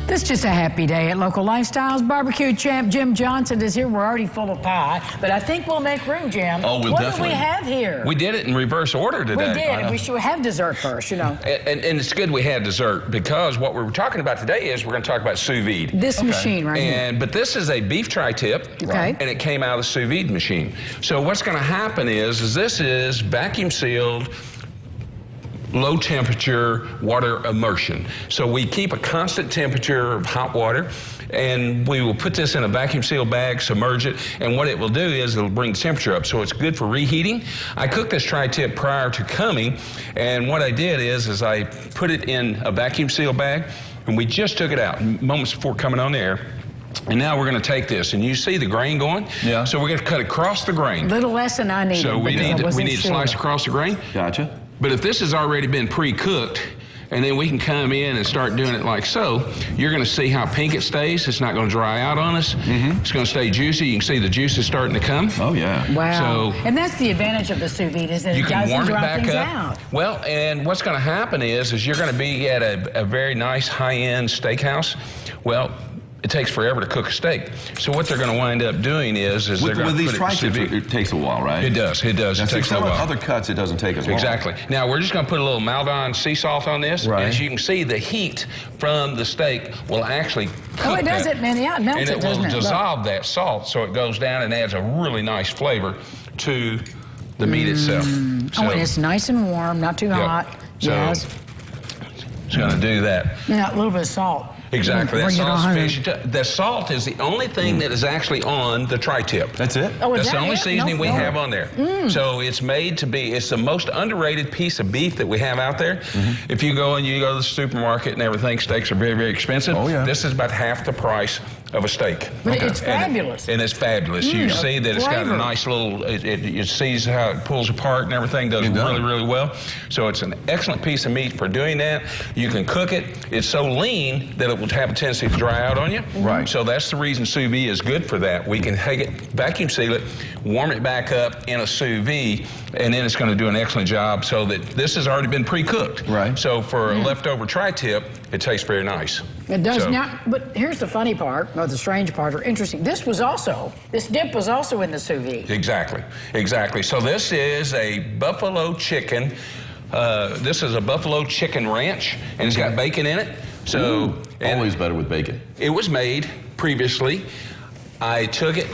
This is just a happy day at Local Lifestyles. Barbecue champ Jim Johnson is here. We're already full of pie, but I think we'll make room, Jim. Oh, we'll what definitely. What do we have here? We did it in reverse order today. We did, and we should have dessert first, you know. And it's good we had dessert, because what we're talking about today is we're going to talk about sous vide. This machine right here. But this is a beef tri-tip, and it came out of the sous vide machine. So what's going to happen is this is vacuum sealed, low temperature water immersion. So we keep a constant temperature of hot water, and we will put this in a vacuum sealed bag, submerge it, and what it will do is it'll bring the temperature up. So it's good for reheating. I cooked this tri-tip prior to coming, and what I did is I put it in a vacuum sealed bag, and we just took it out moments before coming on the air. And now we're going to take this, and you see the grain going? Yeah. So we're going to cut across the grain. Little less than I needed. So we need to slice across the grain. Gotcha. But if this has already been pre-cooked, and then we can come in and start doing it like so, you're going to see how pink it stays. It's not going to dry out on us. It's going to stay juicy. You can see the juice is starting to come. Oh, yeah. Wow. So and that's the advantage of the sous vide, is that you it can doesn't warm it dry back things up. out. Well, and what's going to happen is you're going to be at a very nice high-end steakhouse. Well, it takes forever to cook a steak. So what they're going to wind up doing is they're going to with these put tri-tips, it takes a while, right? It does. It does. It takes a while. Other cuts, it doesn't take as long. Exactly. Now we're just going to put a little Maldon sea salt on this. Right. As you can see, the heat from the steak will actually cook it does it, man. Yeah, it melts and it, doesn't will it? dissolve that salt, so it goes down and adds a really nice flavor to the meat itself. So, and it's nice and warm, not too hot. So Yes. it's going to do that. Yeah, a little bit of salt. Exactly. That Bring it salt's on. sufficient. The salt is the only thing that is actually on the tri-tip. That's it? Oh, is That's the that only it? seasoning we have on there. So it's made to be, it's the most underrated piece of beef that we have out there. If you go and you go to the supermarket and everything, steaks are very, very expensive. Oh, yeah. This is about half the price of a steak. But it's fabulous. And it's fabulous. You see that it's got a nice little, it sees how it pulls apart and everything, does really, really well. So it's an excellent piece of meat for doing that. You can cook it. It's so lean that it will have a tendency to dry out on you. Right. So that's the reason sous vide is good for that. We can take it, vacuum seal it, warm it back up in a sous vide, and then it's going to do an excellent job, so that this has already been pre-cooked. Right. So for a leftover tri-tip, it tastes very nice. It does. So, Now, but here's the funny part, or the strange part, or interesting. This dip was also in the sous vide. Exactly, exactly. So this is a buffalo chicken. This is a buffalo chicken ranch, and it's got bacon in it. So always better with bacon. It was made previously. I took it,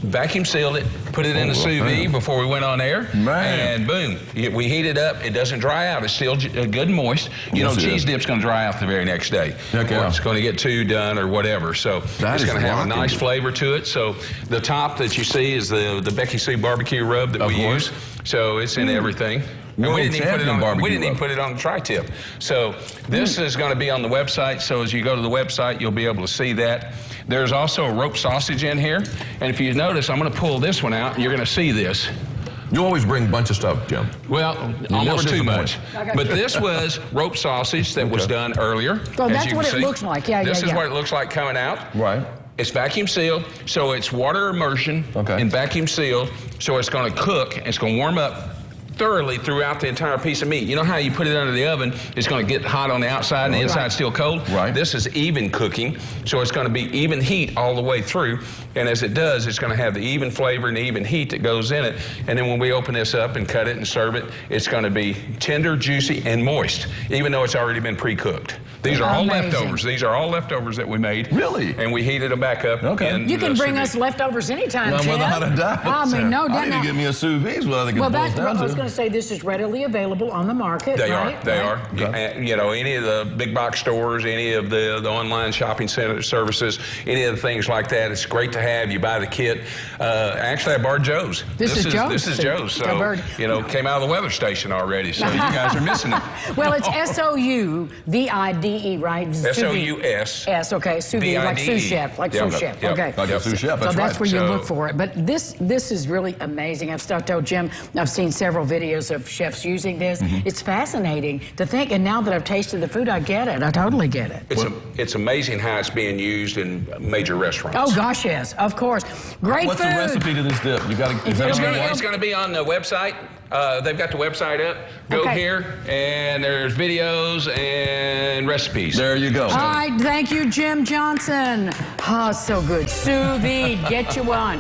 vacuum sealed it, put it in the sous vide before we went on air, and boom, we heat it up. It doesn't dry out. It's still good and moist. You know, cheese dip's going to dry out the very next day. Or it's going to get too done or whatever. So it's going to have a nice flavor to it. So the top that you see is the Becky Sue barbecue rub that we use. So it's in everything. And we didn't even put it on the tri-tip. So this is going to be on the website. So as you go to the website, you'll be able to see that. There's also a rope sausage in here. And if you notice, I'm going to pull this one out, and you're going to see this. You always bring a bunch of stuff, Jim. Well, almost too much. But this was rope sausage that was done earlier. Well, that's what it looks like. This is what it looks like coming out. Right. It's vacuum sealed, so it's water immersion and vacuum sealed. So it's going to cook, and it's going to warm up thoroughly throughout the entire piece of meat. You know how you put it under the oven, it's going to get hot on the outside and the inside's still cold? Right. This is even cooking, so it's going to be even heat all the way through, and as it does, it's going to have the even flavor and the even heat that goes in it, and then when we open this up and cut it and serve it, it's going to be tender, juicy, and moist, even though it's already been pre-cooked. These are all leftovers. These are all leftovers that we made. Really? And we heated them back up. You can bring us leftovers anytime, Tim. Without a doubt. I mean, no doubt. I need to get me a sous vide. Well, that's what I was going to say. This is readily available on the market. They are. You know, any of the big box stores, any of the online shopping center services, any of the things like that. It's great to have. You buy the kit. Actually, I borrowed Joe's. This is Joe's. This is Joe's. So, you know, came out of the weather station already. So you guys are missing it. Well, it's S-O-U-V-I-D-E, right? S-O-U-S. S, okay. Sous vide, like sous chef. Like sous chef. Okay. Like a sous chef, so that's where you look for it. But this is really amazing. I've told Jim, I've seen several videos of chefs using this. It's fascinating to think, and now that I've tasted the food, I get it. I totally get it. It's amazing how it's being used in major restaurants. Oh, gosh, yes. Of course. Great What's food. the recipe to this dip? You got to. It's going to be on the website. They've got the website up. Go Okay. here, and there's videos and recipes. There you go. All right, thank you, Jim Johnson. Oh, so good. Sous vide, get you one.